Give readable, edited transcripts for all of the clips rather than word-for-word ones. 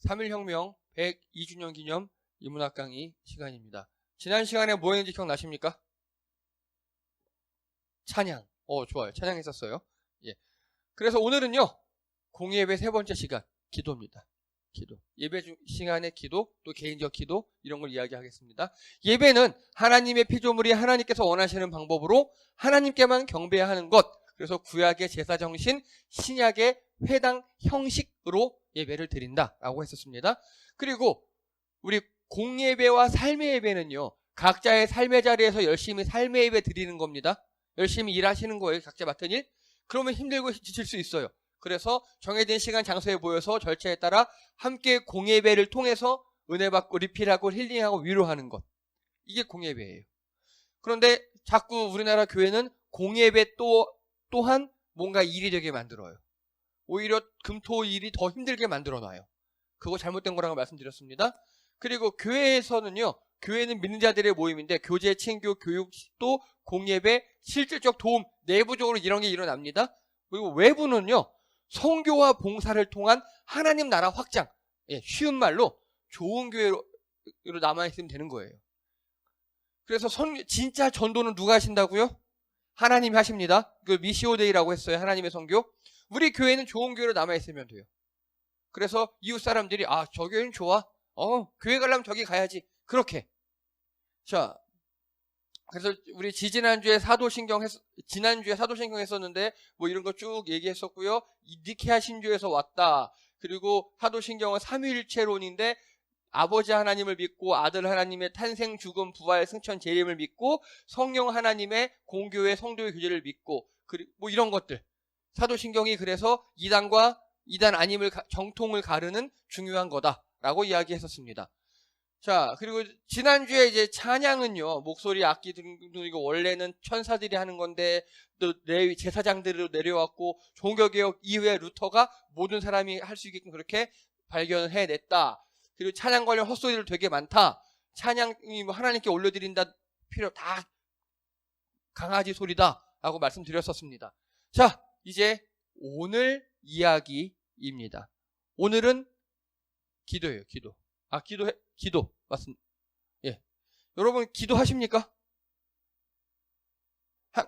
3.1혁명 102주년 기념 인문학 강의 시간입니다. 지난 시간에 뭐 했는지 기억나십니까? 찬양. 좋아요. 찬양했었어요. 예. 그래서 오늘은요, 공예배 세 번째 시간, 기도입니다. 기도. 예배 시간의 기도, 또 개인적 기도, 이런 걸 이야기하겠습니다. 예배는 하나님의 피조물이 하나님께서 원하시는 방법으로 하나님께만 경배하는 것. 그래서 구약의 제사 정신, 신약의 회당 형식으로 예배를 드린다라고 했었습니다. 그리고 우리 공예배와 삶의 예배는요, 각자의 삶의 자리에서 열심히 삶의 예배 드리는 겁니다. 열심히 일하시는 거예요. 각자 맡은 일. 그러면 힘들고 지칠 수 있어요. 그래서 정해진 시간 장소에 모여서 절차에 따라 함께 공예배를 통해서 은혜 받고 리필하고 힐링하고 위로하는 것. 이게 공예배예요. 그런데 자꾸 우리나라 교회는 공예배 또한 뭔가 일이 되게 만들어요. 오히려 금토 일이 더 힘들게 만들어놔요. 그거 잘못된 거라고 말씀드렸습니다. 그리고 교회에서는요, 교회는 믿는 자들의 모임인데 교제, 친교, 교육, 또 공예배, 실질적 도움, 내부적으로 이런 게 일어납니다. 그리고 외부는요, 선교와 봉사를 통한 하나님 나라 확장, 쉬운 말로 좋은 교회로 남아있으면 되는 거예요. 그래서 진짜 전도는 누가 하신다고요? 하나님이 하십니다. 그 미시오데이라고 했어요. 하나님의 선교. 우리 교회는 좋은 교회로 남아있으면 돼요. 그래서 이웃 사람들이 저 교회는 좋아. 교회 가려면 저기 가야지. 그렇게. 자, 그래서 우리 지난주에 사도신경 했었는데 뭐 이런 거 쭉 얘기했었고요. 니케아 신조에서 왔다. 그리고 사도신경은 삼위일체론인데 아버지 하나님을 믿고 아들 하나님의 탄생, 죽음, 부활, 승천, 재림을 믿고 성령 하나님의 공교회, 성도의 교제를 믿고 그리고 뭐 이런 것들. 사도신경이 그래서 이단 아님을 정통을 가르는 중요한 거다라고 이야기했었습니다. 자, 그리고 지난주에 이제 찬양은요, 목소리, 악기 등등 이거 원래는 천사들이 하는 건데 또 제사장들로 내려왔고 종교개혁 이후에 루터가 모든 사람이 할 수 있게끔 그렇게 발견을 해냈다. 그리고 찬양 관련 헛소리들 되게 많다. 찬양이 뭐 하나님께 올려드린다 필요 다 강아지 소리다라고 말씀드렸었습니다. 자, 이제 오늘 이야기입니다. 오늘은 기도예요. 기도. 기도 맞습니다. 예, 여러분 기도하십니까?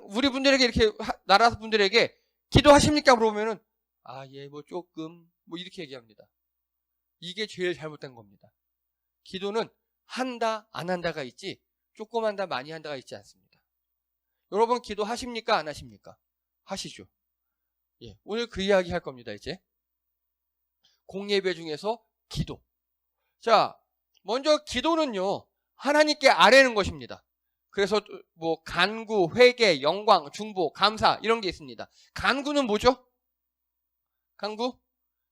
우리 분들에게 이렇게 나라 분들에게 기도하십니까? 물어보면은 뭐 조금 뭐 이렇게 얘기합니다. 이게 제일 잘못된 겁니다. 기도는 한다 안 한다가 있지 조금 한다 많이 한다가 있지 않습니다. 여러분 기도하십니까? 안 하십니까? 하시죠. 예, 오늘 그 이야기 할 겁니다. 이제 공예배 중에서 기도. 자, 먼저 기도는요, 하나님께 아뢰는 것입니다. 그래서 뭐 간구, 회개, 영광, 중보, 감사 이런 게 있습니다. 간구는 뭐죠? 간구?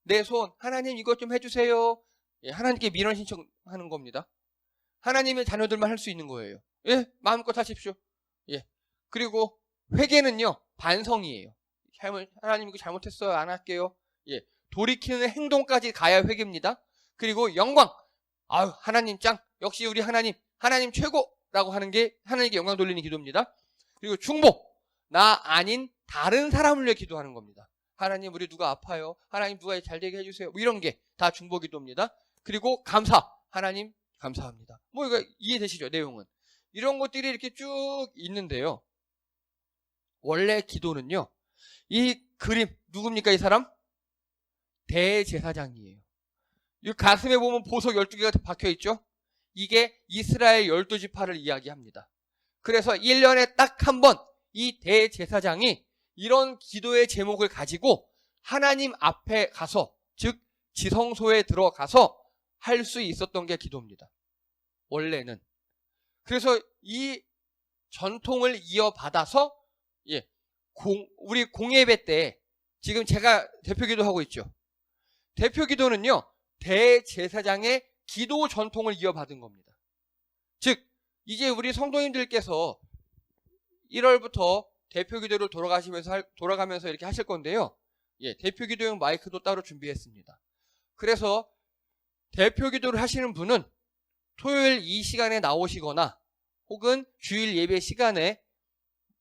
내 손, 하나님 이것 좀 해주세요. 예, 하나님께 민원 신청하는 겁니다. 하나님의 자녀들만 할 수 있는 거예요. 예, 마음껏 하십시오. 예, 그리고 회개는요, 반성이에요. 하나님 이거 잘못했어요. 안 할게요. 예, 돌이키는 행동까지 가야 회개입니다. 그리고 영광. 하나님 짱. 역시 우리 하나님 최고라고 하는 게 하나님께 영광 돌리는 기도입니다. 그리고 중보. 나 아닌 다른 사람을 위해 기도하는 겁니다. 하나님 우리 누가 아파요. 하나님 누가 잘 되게 해주세요. 뭐 이런 게 다 중보 기도입니다. 그리고 감사. 하나님 감사합니다. 뭐 이거 이해되시죠? 내용은. 이런 것들이 이렇게 쭉 있는데요. 원래 기도는요. 이 그림 누굽니까 이 사람? 대제사장이에요. 이 가슴에 보면 보석 12개가 박혀있죠? 이게 이스라엘 12지파를 이야기합니다. 그래서 1년에 딱 한 번 이 대제사장이 이런 기도의 제목을 가지고 하나님 앞에 가서, 즉 지성소에 들어가서 할 수 있었던 게 기도입니다. 원래는. 그래서 이 전통을 이어받아서 우리 공예배 때 지금 제가 대표 기도하고 있죠. 대표 기도는요. 대제사장의 기도 전통을 이어받은 겁니다. 즉 이제 우리 성도님들께서 1월부터 대표 기도를 돌아가면서 이렇게 하실 건데요. 대표 기도용 마이크도 따로 준비했습니다. 그래서 대표 기도를 하시는 분은 토요일 이 시간에 나오시거나 혹은 주일 예배 시간에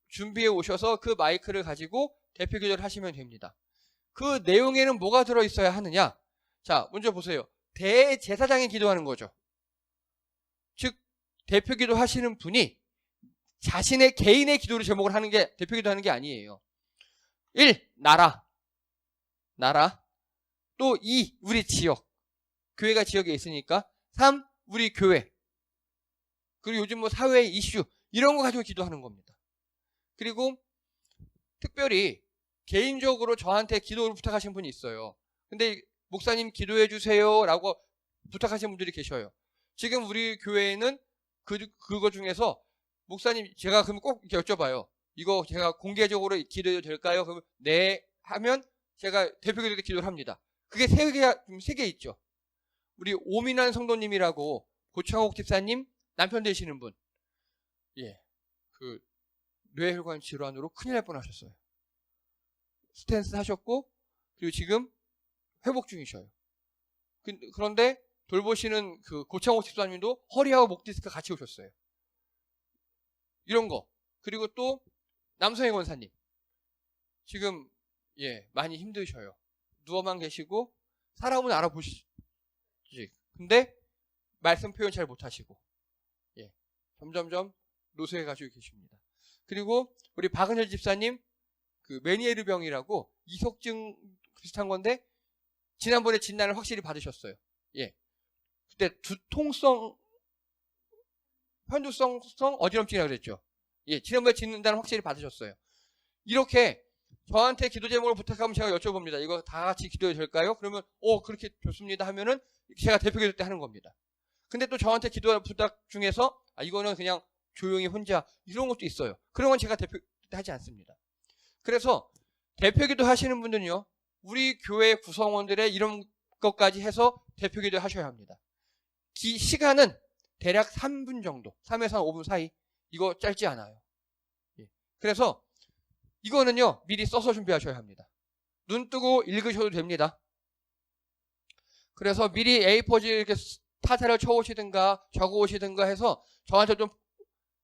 준비해 오셔서 그 마이크를 가지고 대표 기도를 하시면 됩니다. 그 내용에는 뭐가 들어있어야 하느냐? 자, 먼저 보세요. 대제사장이 기도하는 거죠. 즉 대표기도 하시는 분이 자신의 개인의 기도를 제목을 하는 게 대표기도 하는 게 아니에요. 1. 나라. 또 2. 우리 지역. 교회가 지역에 있으니까. 3. 우리 교회. 그리고 요즘 뭐 사회 이슈 이런 거 가지고 기도하는 겁니다. 그리고 특별히 개인적으로 저한테 기도를 부탁하신 분이 있어요. 근데 목사님 기도해 주세요 라고 부탁하신 분들이 계셔요. 지금 우리 교회에는 그거 중에서 목사님 제가 그럼 꼭 이렇게 여쭤봐요. 이거 제가 공개적으로 기도해도 될까요? 그러면 네 하면 제가 대표기도 때 기도를 합니다. 그게 세 개 있죠. 우리 오민환 성도님이라고 고창옥 집사님 남편 되시는 분. 예. 그 뇌혈관 질환으로 큰일 날 뻔하셨어요. 스탠스 하셨고 그리고 지금 회복 중이셔요. 그런데 돌보시는 그 고창옥 집사님도 허리하고 목 디스크 같이 오셨어요. 이런 거. 그리고 또 남성희 권사님. 지금 많이 힘드셔요. 누워만 계시고 사람은 알아보시지. 근데 말씀 표현 잘 못하시고 점점점 노쇠해 가지고 계십니다. 그리고 우리 박은열 집사님 그 메니에르 병이라고 이석증 비슷한 건데 지난번에 진단을 확실히 받으셨어요. 그때 두통성 편두성 어지럼증이라고 그랬죠. 지난번에 진단을 확실히 받으셨어요. 이렇게 저한테 기도 제목을 부탁하면 제가 여쭤봅니다. 이거 다 같이 기도해도 될까요? 그러면 그렇게 좋습니다 하면은 제가 대표 기도 때 하는 겁니다. 근데 또 저한테 기도 부탁 중에서 이거는 그냥 조용히 혼자 이런 것도 있어요. 그런 건 제가 대표 때 하지 않습니다. 그래서 대표 기도 하시는 분들은요. 우리 교회 구성원들의 이런 것까지 해서 대표 기도 하셔야 합니다. 시간은 대략 3분 정도, 3에서 5분 사이. 이거 짧지 않아요. 그래서 이거는요. 미리 써서 준비하셔야 합니다. 눈 뜨고 읽으셔도 됩니다. 그래서 미리 A4지 이렇게 타자를 쳐오시든가 적어오시든가 해서 저한테 좀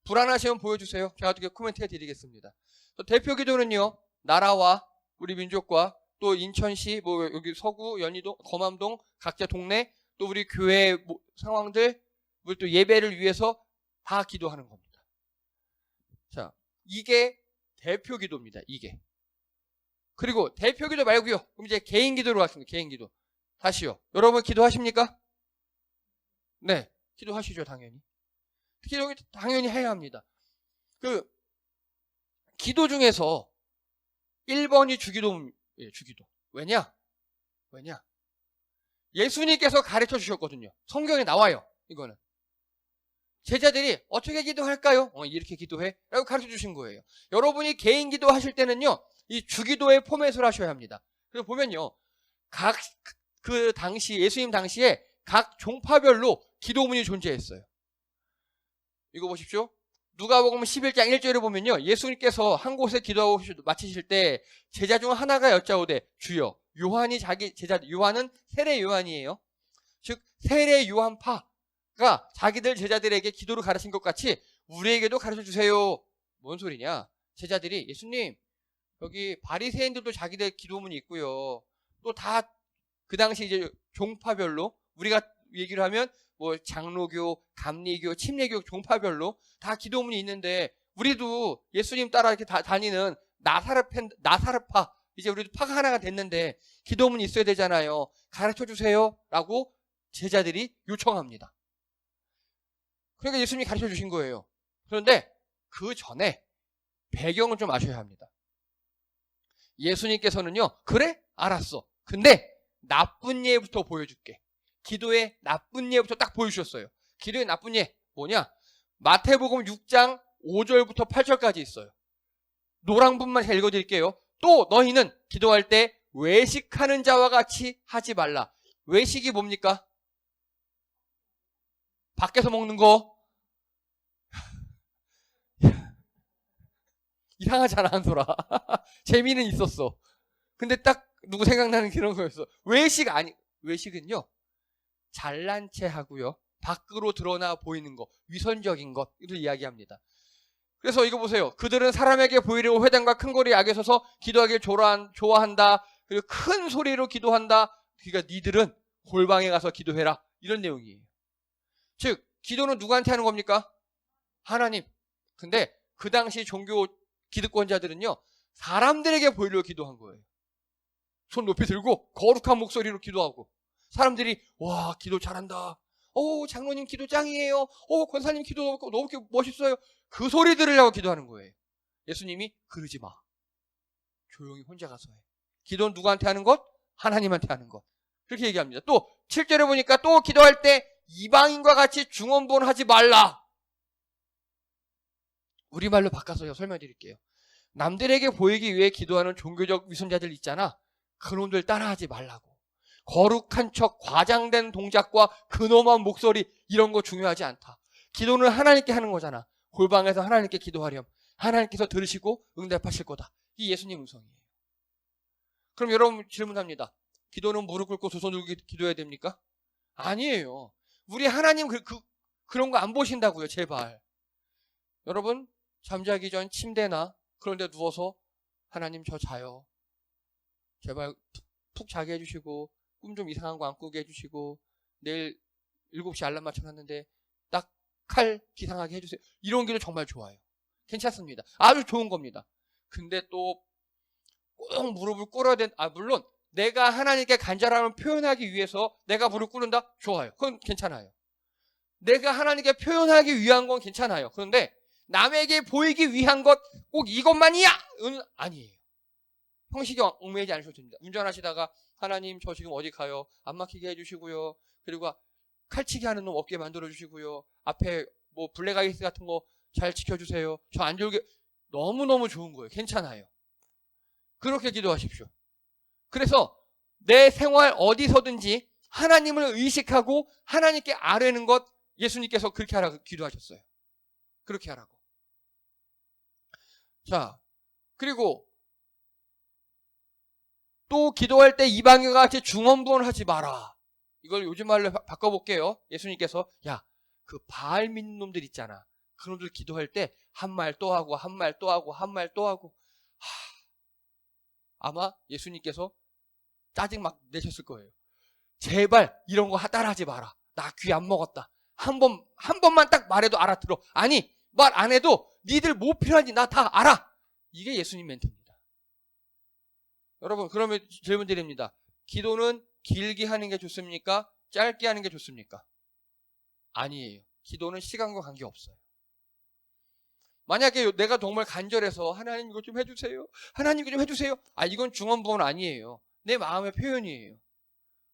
불안하시면 보여주세요. 제가 어떻게 코멘트 해드리겠습니다. 대표 기도는요. 나라와 우리 민족과 또 인천시, 뭐 여기 서구, 연희동, 거맘동 각자 동네 또 우리 교회 상황들 또 예배를 위해서 다 기도하는 겁니다. 자, 이게 대표 기도입니다. 이게. 그리고 대표 기도 말고요. 그럼 이제 개인 기도로 갔습니다. 개인 기도. 다시요. 여러분 기도하십니까? 네. 기도하시죠, 당연히. 기도 당연히 해야 합니다. 그 기도 중에서 1번이 주기도예요. 주기도. 왜냐? 예수님께서 가르쳐 주셨거든요. 성경에 나와요. 이거는. 제자들이 어떻게 기도할까요? 이렇게 기도해. 라고 가르쳐 주신 거예요. 여러분이 개인 기도하실 때는요. 이 주기도의 포맷을 하셔야 합니다. 그래서 보면요. 각 그 당시 예수님 당시에 각 종파별로 기도문이 존재했어요. 이거 보십시오. 누가복음 11장 1절에 보면요. 예수님께서 한 곳에 기도하고 마치실 때 제자 중 하나가 여짜오되 주여. 요한이 자기 제자 요한은 세례 요한이에요. 즉 세례 요한파가 자기들 제자들에게 기도를 가르친 것 같이 우리에게도 가르쳐 주세요. 뭔 소리냐? 제자들이 예수님 여기 바리새인들도 자기들 기도문이 있고요. 또 다 그 당시 이제 종파별로 우리가 얘기를 하면 뭐 장로교, 감리교, 침례교 종파별로 다 기도문이 있는데 우리도 예수님 따라 이렇게 다니는 나사렛파 이제 우리도 파가 하나가 됐는데 기도문이 있어야 되잖아요. 가르쳐 주세요라고 제자들이 요청합니다. 그러니까 예수님이 가르쳐 주신 거예요. 그런데 그 전에 배경을 좀 아셔야 합니다. 예수님께서는요. 그래? 알았어. 근데 나쁜 예부터 보여줄게. 기도의 나쁜 예부터 딱 보여주셨어요. 기도의 나쁜 예 뭐냐? 마태복음 6장 5절부터 8절까지 있어요. 노랑분만 제가 읽어드릴게요. 또 너희는 기도할 때 외식하는 자와 같이 하지 말라. 외식이 뭡니까? 밖에서 먹는 거. 이상하잖아, 한솔아. 재미는 있었어. 근데 딱 누구 생각나는 그런 거였어. 외식은요. 잘난 체 하고요. 밖으로 드러나 보이는 거, 위선적인 것을 이야기합니다. 그래서 이거 보세요. 그들은 사람에게 보이려고 회당과 큰 거리에 악에 서서 기도하길 좋아한다. 그리고 큰 소리로 기도한다. 그러니까 니들은 골방에 가서 기도해라. 이런 내용이에요. 즉 기도는 누구한테 하는 겁니까? 하나님. 근데 그 당시 종교 기득권자들은요, 사람들에게 보이려고 기도한 거예요. 손 높이 들고 거룩한 목소리로 기도하고, 사람들이 와 기도 잘한다, 장로님 기도 짱이에요, 권사님 기도 너무 멋있어요, 그 소리 들으려고 기도하는 거예요. 예수님이 그러지 마, 조용히 혼자 가서 해. 기도는 누구한테 하는 것? 하나님한테 하는 것. 그렇게 얘기합니다. 또 7절에 보니까 또 기도할 때 이방인과 같이 중언부언하지 말라. 우리말로 바꿔서 설명드릴게요. 남들에게 보이기 위해 기도하는 종교적 위선자들 있잖아. 그놈들 따라하지 말라고. 거룩한 척, 과장된 동작과 근엄한 목소리, 이런 거 중요하지 않다. 기도는 하나님께 하는 거잖아. 골방에서 하나님께 기도하렴. 하나님께서 들으시고 응답하실 거다. 이 예수님 음성이에요. 그럼 여러분 질문합니다. 기도는 무릎 꿇고 두 손 들고 기도해야 됩니까? 아니에요. 우리 하나님 그런 거 안 보신다고요. 제발. 여러분 잠자기 전 침대나 그런 데 누워서 하나님 저 자요. 제발 푹 자게 해주시고, 꿈 좀 이상한 거 안 꾸게 해주시고, 내일 7시 알람 맞춰놨는데 딱 칼 기상하게 해주세요. 이런 기도 정말 좋아요. 괜찮습니다. 아주 좋은 겁니다. 근데 또 꼭 무릎을 꿇어야 물론 내가 하나님께 간절함을 표현하기 위해서 내가 무릎 꿇는다? 좋아요. 그건 괜찮아요. 내가 하나님께 표현하기 위한 건 괜찮아요. 그런데 남에게 보이기 위한 것 꼭 이것만이야! 은 아니에요. 형식에 얽매이지 않으셔도 됩니다. 운전하시다가 하나님 저 지금 어디 가요? 안 막히게 해주시고요. 그리고 칼치기 하는 놈 없게 만들어주시고요. 앞에 뭐 블랙아이스 같은 거 잘 지켜주세요. 저 안 졸게. 너무너무 좋은 거예요. 괜찮아요. 그렇게 기도하십시오. 그래서 내 생활 어디서든지 하나님을 의식하고 하나님께 아뢰는 것, 예수님께서 그렇게 하라고 기도하셨어요. 그렇게 하라고. 자, 그리고 또 기도할 때 이방인과 같이 중언부언하지 마라. 이걸 요즘 말로 바꿔볼게요. 예수님께서 그 바알 믿는 놈들 있잖아. 그놈들 기도할 때 한 말 또 하고 한 말 또 하고 한 말 또 하고, 아마 예수님께서 짜증 막 내셨을 거예요. 제발 이런 거 따라하지 마라. 나 귀 안 먹었다. 한 번만 딱 말해도 알아들어. 아니 말 안 해도 니들 뭐 필요한지 나 다 알아. 이게 예수님 멘트입니다. 여러분 그러면 질문 드립니다. 기도는 길게 하는 게 좋습니까? 짧게 하는 게 좋습니까? 아니에요. 기도는 시간과 관계없어요. 만약에 내가 정말 간절해서 하나님 이거 좀 해주세요, 하나님 이거 좀 해주세요, 이건 중언부언 아니에요. 내 마음의 표현이에요.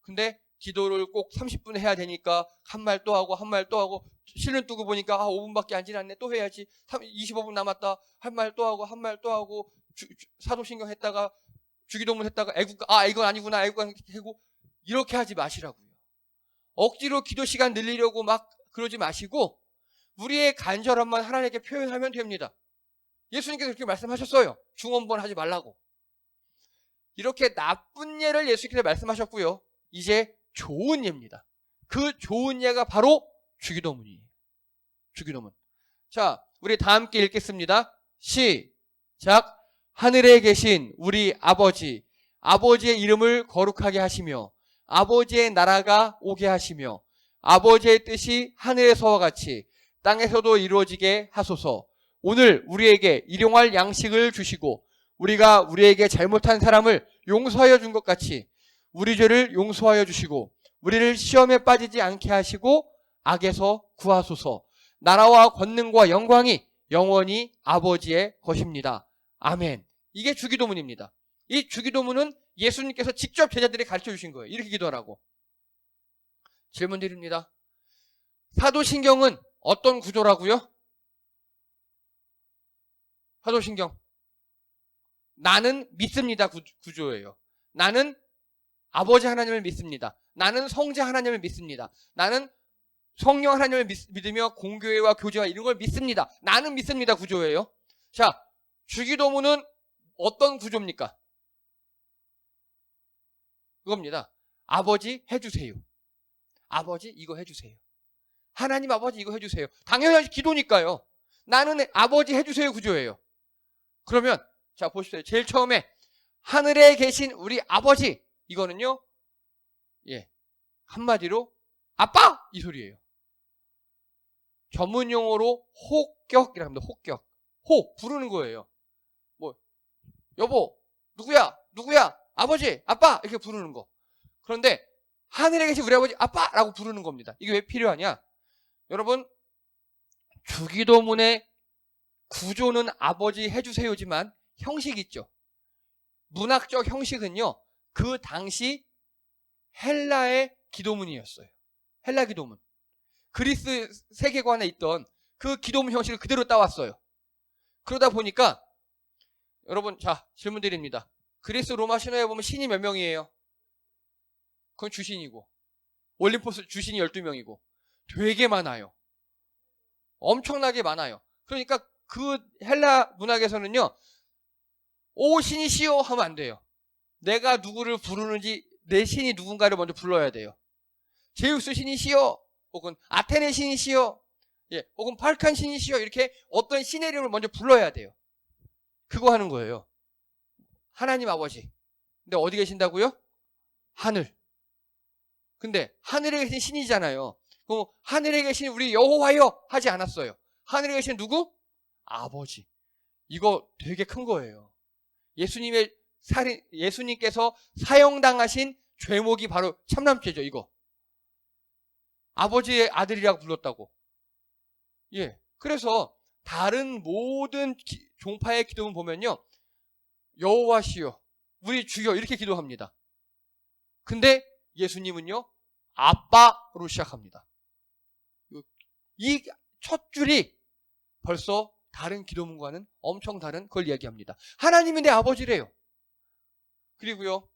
근데 기도를 꼭 30분 해야 되니까 한 말 또 하고 한 말 또 하고, 실눈 뜨고 보니까 5분밖에 안 지났네, 또 해야지, 25분 남았다, 한 말 또 하고 한 말 또 하고, 사도신경 했다가 주기도문 했다가 애국가, 이건 아니구나, 애국가 하고, 이렇게 하지 마시라고요. 억지로 기도 시간 늘리려고 막 그러지 마시고 우리의 간절함만 하나님께 표현하면 됩니다. 예수님께서 그렇게 말씀하셨어요. 중언부언 하지 말라고. 이렇게 나쁜 예를 예수님께서 말씀하셨고요. 이제 좋은 예입니다. 그 좋은 예가 바로 주기도문이에요. 주기도문. 자, 우리 다 함께 읽겠습니다. 시작. 하늘에 계신 우리 아버지, 아버지의 이름을 거룩하게 하시며 아버지의 나라가 오게 하시며 아버지의 뜻이 하늘에서와 같이 땅에서도 이루어지게 하소서. 오늘 우리에게 일용할 양식을 주시고 우리가 우리에게 잘못한 사람을 용서하여 준 것 같이 우리 죄를 용서하여 주시고 우리를 시험에 빠지지 않게 하시고 악에서 구하소서. 나라와 권능과 영광이 영원히 아버지의 것입니다. 아멘. 이게 주기도문입니다. 이 주기도문은 예수님께서 직접 제자들에게 가르쳐 주신 거예요. 이렇게 기도하라고. 질문 드립니다. 사도신경은 어떤 구조라고요? 사도신경. 나는 믿습니다 구조예요. 나는 아버지 하나님을 믿습니다. 나는 성자 하나님을 믿습니다. 나는 성령 하나님을 믿으며 공교회와 교제와 이런 걸 믿습니다. 나는 믿습니다 구조예요. 자, 주기도문은 어떤 구조입니까? 그겁니다. 아버지 해주세요. 아버지 이거 해주세요. 하나님 아버지 이거 해주세요. 당연히 기도니까요. 나는 아버지 해주세요 구조예요. 그러면 자 보십시오. 제일 처음에 하늘에 계신 우리 아버지, 이거는요 한마디로 아빠! 이 소리예요. 전문 용어로 호격이라고 합니다. 호격. 호 부르는 거예요. 뭐 여보, 누구야? 누구야? 아버지, 아빠 이렇게 부르는 거. 그런데 하늘에 계신 우리 아버지 아빠라고 부르는 겁니다. 이게 왜 필요하냐? 여러분, 주기도문의 구조는 아버지 해주세요지만 형식 있죠. 문학적 형식은요, 그 당시 헬라의 기도문이었어요. 헬라 기도문. 그리스 세계관에 있던 그 기도문 형식을 그대로 따왔어요. 그러다 보니까 여러분, 자, 질문 드립니다. 그리스 로마 신화에 보면 신이 몇 명이에요? 그건 주신이고, 올림포스 주신이 12명이고 되게 많아요. 엄청나게 많아요. 그러니까 그 헬라 문학에서는요, 오 신이시여 하면 안 돼요. 내가 누구를 부르는지 내 신이 누군가를 먼저 불러야 돼요. 제우스 신이시여, 혹은 아테네 신이시여, 혹은 팔칸 신이시여, 이렇게 어떤 신의 이름을 먼저 불러야 돼요. 그거 하는 거예요. 하나님 아버지. 근데 어디 계신다고요? 하늘. 근데 하늘에 계신 신이잖아요. 그럼 하늘에 계신 우리 여호와여 하지 않았어요. 하늘에 계신 누구? 아버지. 이거 되게 큰 거예요. 예수님께서 사형당하신 죄목이 바로 참남죄죠, 이거. 아버지의 아들이라고 불렀다고. 그래서 다른 모든 종파의 기도문 보면요, 여호와시여, 우리 주여 이렇게 기도합니다. 근데 예수님은요, 아빠로 시작합니다. 이 첫 줄이 벌써 다른 기도문과는 엄청 다른 걸 이야기합니다. 하나님이 내 아버지래요. 그리고요,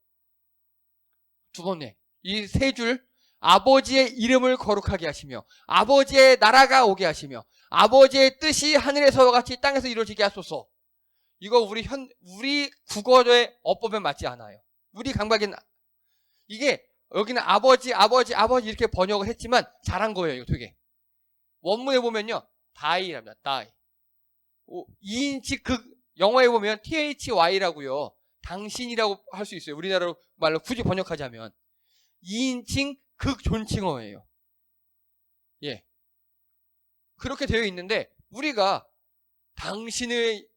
두 번째, 이 세 줄, 아버지의 이름을 거룩하게 하시며 아버지의 나라가 오게 하시며 아버지의 뜻이 하늘에서와 같이 땅에서 이루어지게 하소서. 이거 우리 국어의 어법에 맞지 않아요. 우리 감각에는 이게 여기는 아버지 이렇게 번역을 했지만 잘한 거예요. 이거 되게. 원문에 보면요, die랍니다. die. 2인치 영어에 보면 thy라고요. 당신이라고 할 수 있어요. 우리나라 말로 굳이 번역하자면 2인칭 극존칭어예요. 그렇게 되어 있는데 우리가 당신을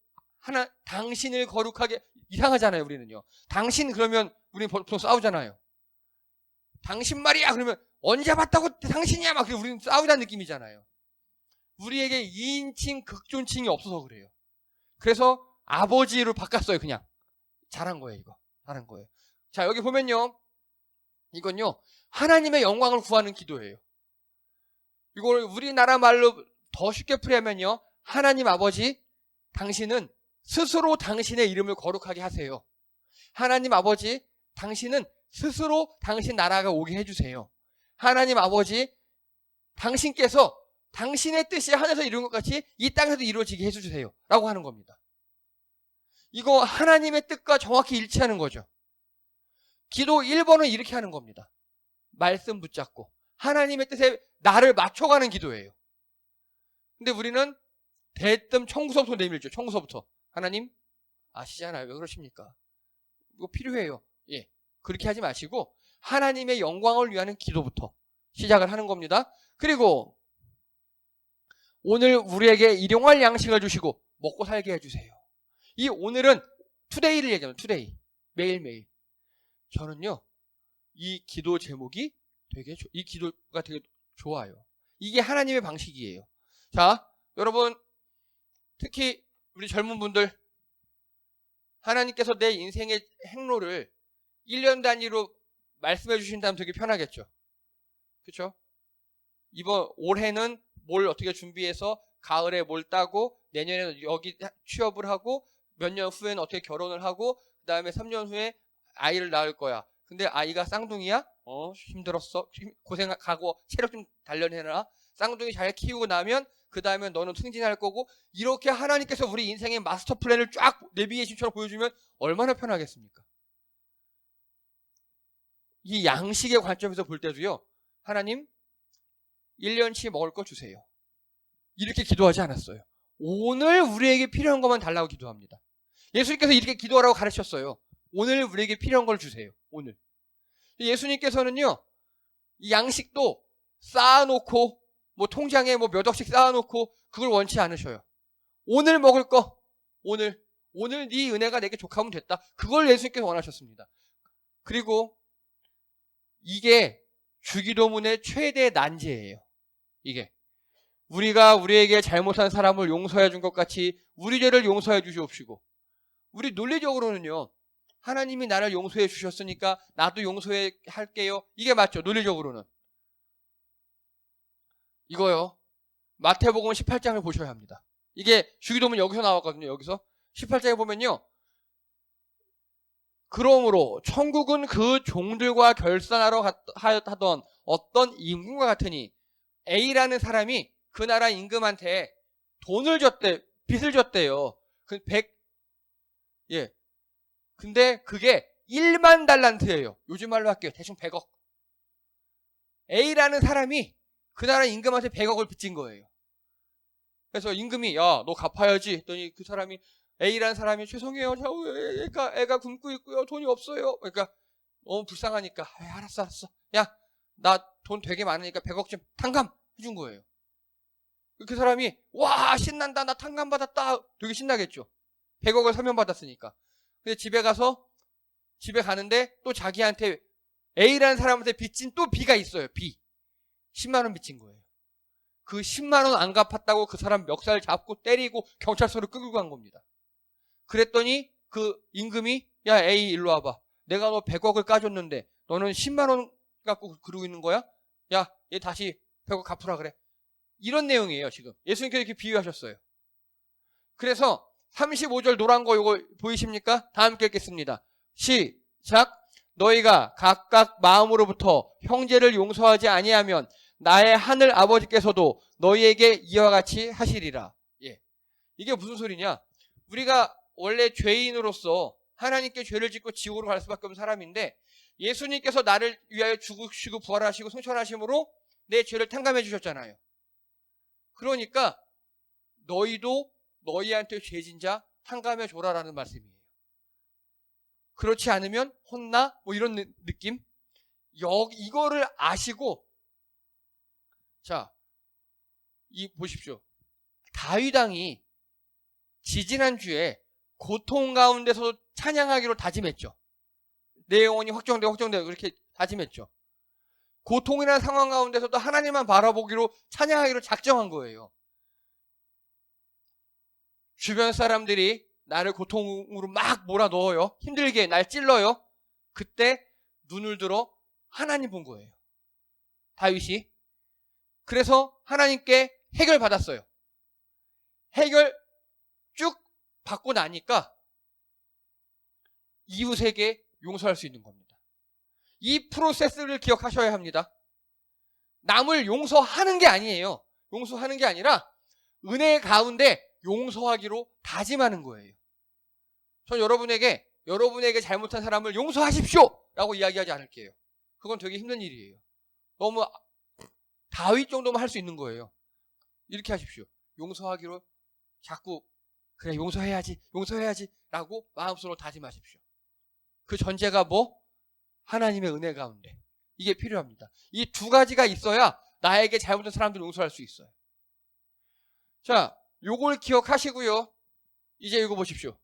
거룩하게, 이상하잖아요. 우리는요. 당신 그러면 우리는 보통 싸우잖아요. 당신 말이야 그러면 언제 봤다고 당신이야 막 우리는 싸우자는 느낌이잖아요. 우리에게 2인칭 극존칭이 없어서 그래요. 그래서 아버지로 바꿨어요. 그냥 잘한 거예요. 이거 잘한 거예요. 자, 여기 보면요, 이건요 하나님의 영광을 구하는 기도예요. 이걸 우리나라 말로 더 쉽게 풀이하면요, 하나님 아버지, 당신은 스스로 당신의 이름을 거룩하게 하세요. 하나님 아버지, 당신은 스스로 당신 나라가 오게 해주세요. 하나님 아버지, 당신께서 당신의 뜻이 하늘에서 이룬 것 같이 이 땅에서 이루어지게 해주세요 라고 하는 겁니다. 이거 하나님의 뜻과 정확히 일치하는 거죠. 기도 1번은 이렇게 하는 겁니다. 말씀 붙잡고 하나님의 뜻에 나를 맞춰가는 기도예요. 근데 우리는 대뜸 청구서부터 내밀죠. 청구서부터. 하나님 아시잖아요. 왜 그러십니까? 이거 필요해요. 그렇게 하지 마시고 하나님의 영광을 위하는 기도부터 시작을 하는 겁니다. 그리고 오늘 우리에게 일용할 양식을 주시고 먹고 살게 해주세요. 이 오늘은 투데이를 얘기합니다. 투데이. 매일매일. 저는요, 이 기도 제목이 이 기도가 되게 좋아요. 이게 하나님의 방식이에요. 자, 여러분, 특히 우리 젊은 분들, 하나님께서 내 인생의 행로를 1년 단위로 말씀해 주신다면 되게 편하겠죠. 그렇죠? 올해는 뭘 어떻게 준비해서 가을에 뭘 따고 내년에는 여기 취업을 하고 몇 년 후에는 어떻게 결혼을 하고 그 다음에 3년 후에 아이를 낳을 거야. 근데 아이가 쌍둥이야? 힘들었어. 고생하고 체력 좀 단련해라. 쌍둥이 잘 키우고 나면 그 다음에 너는 승진할 거고, 이렇게 하나님께서 우리 인생의 마스터 플랜을 쫙 내비게이션처럼 보여주면 얼마나 편하겠습니까? 이 양식의 관점에서 볼 때도요, 하나님 1년치 먹을 거 주세요. 이렇게 기도하지 않았어요. 오늘 우리에게 필요한 것만 달라고 기도합니다. 예수님께서 이렇게 기도하라고 가르쳤어요. 오늘 우리에게 필요한 걸 주세요. 오늘. 예수님께서는요, 이 양식도 쌓아놓고 뭐 통장에 뭐 몇 억씩 쌓아놓고 그걸 원치 않으셔요. 오늘 먹을 거, 오늘 네 은혜가 내게 족하면 됐다. 그걸 예수님께서 원하셨습니다. 그리고 이게 주기도문의 최대 난제예요. 이게 우리가 우리에게 잘못한 사람을 용서해 준 것 같이 우리 죄를 용서해 주시옵시고, 우리 논리적으로는요, 하나님이 나를 용서해 주셨으니까 나도 용서해 할게요. 이게 맞죠, 논리적으로는. 이거요, 마태복음 18장을 보셔야 합니다. 이게 주기도문 여기서 나왔거든요. 여기서 18장에 보면요, 그러므로 천국은 그 종들과 결산하러 하던 어떤 임금과 같으니, A라는 사람이 그 나라 임금한테 돈을 줬대, 빚을 줬대요. 근데 그게 1만 달란트예요. 요즘 말로 할게요. 대충 100억. A라는 사람이 그 나라 임금한테 100억을 빚진 거예요. 그래서 임금이 야, 너 갚아야지 했더니 그 사람이, A라는 사람이 죄송해요. 애가 굶고 있고요. 돈이 없어요. 그러니까 너무 불쌍하니까 알았어. 야, 나 돈 되게 많으니까 100억 좀 탕감 해준 거예요. 그 사람이 와, 신난다. 나 탕감 받았다. 되게 신나겠죠. 100억을 사면받았으니까. 근데 집에 가는데 또 자기한테 A라는 사람한테 빚진 또 B가 있어요. B. 10만 원 빚진 거예요. 그 10만 원 안 갚았다고 그 사람 멱살 잡고 때리고 경찰서로 끌고 간 겁니다. 그랬더니 그 임금이 야, A 일로 와봐. 내가 너 100억을 까줬는데 너는 10만 원 갖고 그러고 있는 거야? 야, 얘 다시 100억 갚으라 그래. 이런 내용이에요. 지금 예수님께서 이렇게 비유하셨어요. 그래서 35절 노란 거 요거 보이십니까? 다 함께 읽겠습니다. 시작. 너희가 각각 마음으로부터 형제를 용서하지 아니하면 나의 하늘 아버지께서도 너희에게 이와 같이 하시리라. 예. 이게 무슨 소리냐? 우리가 원래 죄인으로서 하나님께 죄를 짓고 지옥으로 갈 수밖에 없는 사람인데, 예수님께서 나를 위하여 죽으시고 부활하시고 승천하심으로 내 죄를 탕감해 주셨잖아요. 그러니까 너희도 너희한테 죄진 자 탕감해 줘라라는 말씀이에요. 그렇지 않으면 혼나? 뭐 이런 느낌? 이거를 아시고, 자, 보십시오. 다윗 왕이 지지난주에 고통 가운데서 찬양하기로 다짐했죠. 내 영혼이 확정되고 그렇게 다짐했죠. 고통이라는 상황 가운데서도 하나님만 바라보기로 찬양하기로 작정한 거예요. 주변 사람들이 나를 고통으로 막 몰아넣어요. 힘들게 날 찔러요. 그때 눈을 들어 하나님 본 거예요. 다윗이. 그래서 하나님께 해결 받았어요. 해결 쭉 받고 나니까 이웃에게 용서할 수 있는 겁니다. 이 프로세스를 기억하셔야 합니다. 남을 용서하는 게 아니에요. 용서하는 게 아니라 은혜 가운데 용서하기로 다짐하는 거예요. 전 여러분에게 잘못한 사람을 용서하십시오! 라고 이야기하지 않을게요. 그건 되게 힘든 일이에요. 너무 다윗 정도만 할 수 있는 거예요. 이렇게 하십시오. 용서하기로 자꾸 그래 용서해야지 라고 마음속으로 다짐하십시오. 그 전제가 뭐? 하나님의 은혜 가운데. 이게 필요합니다. 이 두 가지가 있어야 나에게 잘못한 사람들을 용서할 수 있어요. 자, 요걸 기억하시고요. 이제 읽어보십시오.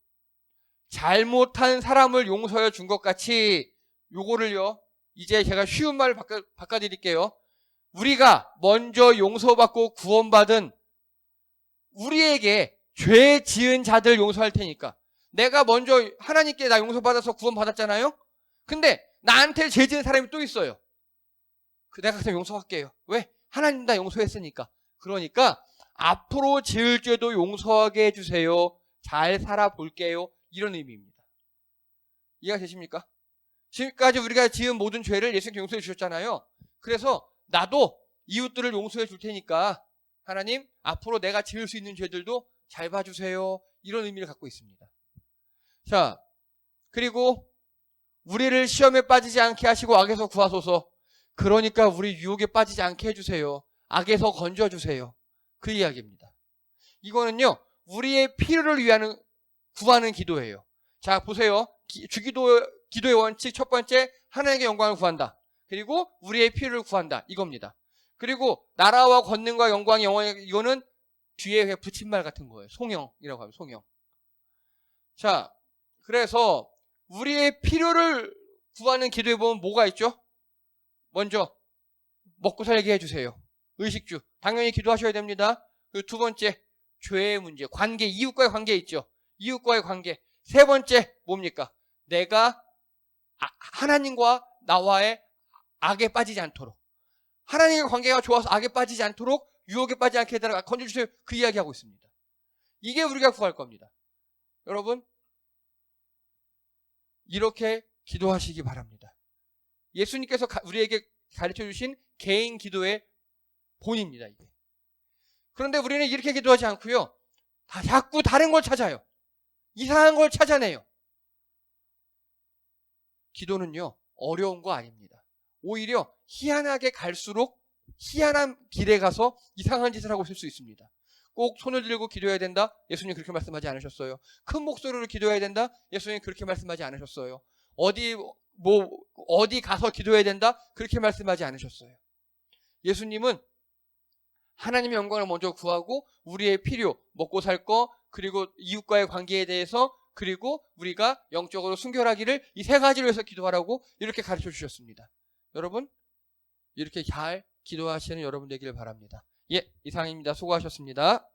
잘못한 사람을 용서해 준 것 같이 요거를요. 이제 제가 쉬운 말을 바꿔드릴게요. 우리가 먼저 용서받고 구원받은 우리에게 죄 지은 자들 용서할 테니까. 내가 먼저 하나님께 나 용서받아서 구원받았잖아요. 근데 나한테 죄 지은 사람이 또 있어요. 내가 그냥 용서할게요. 왜? 하나님 나 용서했으니까. 그러니까 앞으로 지을 죄도 용서하게 해주세요. 잘 살아볼게요. 이런 의미입니다. 이해가 되십니까? 지금까지 우리가 지은 모든 죄를 예수님께 용서해 주셨잖아요. 그래서 나도 이웃들을 용서해 줄 테니까 하나님 앞으로 내가 지을 수 있는 죄들도 잘 봐주세요. 이런 의미를 갖고 있습니다. 자, 그리고 우리를 시험에 빠지지 않게 하시고 악에서 구하소서. 그러니까 우리 유혹에 빠지지 않게 해주세요. 악에서 건져주세요. 그 이야기입니다. 이거는요, 우리의 필요를 위한 구하는 기도예요. 자, 보세요. 기도의 원칙 첫 번째, 하나님께 영광을 구한다. 그리고 우리의 필요를 구한다. 이겁니다. 그리고 나라와 권능과 영광이 영원히, 이거는 뒤에 붙임말 같은 거예요. 송영이라고 하면 송영. 자, 그래서 우리의 필요를 구하는 기도에 보면 뭐가 있죠? 먼저 먹고 살게 해주세요. 의식주 당연히 기도하셔야 됩니다. 그리고 두 번째 죄의 문제, 관계, 이웃과의 관계 있죠. 이웃과의 관계. 세 번째 뭡니까? 내가 하나님과 나와의 악에 빠지지 않도록, 하나님과 관계가 좋아서 악에 빠지지 않도록 유혹에 빠지지 않게 해달라 건져주세요. 그 이야기하고 있습니다. 이게 우리가 구할 겁니다. 여러분 이렇게 기도하시기 바랍니다. 예수님께서 우리에게 가르쳐 주신 개인 기도의 본입니다. 이게. 그런데 우리는 이렇게 기도하지 않고요. 자꾸 다른 걸 찾아요. 이상한 걸 찾아내요. 기도는요, 어려운 거 아닙니다. 오히려 희한하게 갈수록 희한한 길에 가서 이상한 짓을 하고 있을 수 있습니다. 꼭 손을 들고 기도해야 된다? 예수님 그렇게 말씀하지 않으셨어요. 큰 목소리로 기도해야 된다? 예수님 그렇게 말씀하지 않으셨어요. 어디 가서 기도해야 된다? 그렇게 말씀하지 않으셨어요. 예수님은 하나님의 영광을 먼저 구하고 우리의 필요, 먹고 살 거, 그리고 이웃과의 관계에 대해서, 그리고 우리가 영적으로 순결하기를 이 세 가지로 해서 기도하라고 이렇게 가르쳐 주셨습니다. 여러분 이렇게 잘 기도하시는 여러분 되기를 바랍니다. 예, 이상입니다. 수고하셨습니다.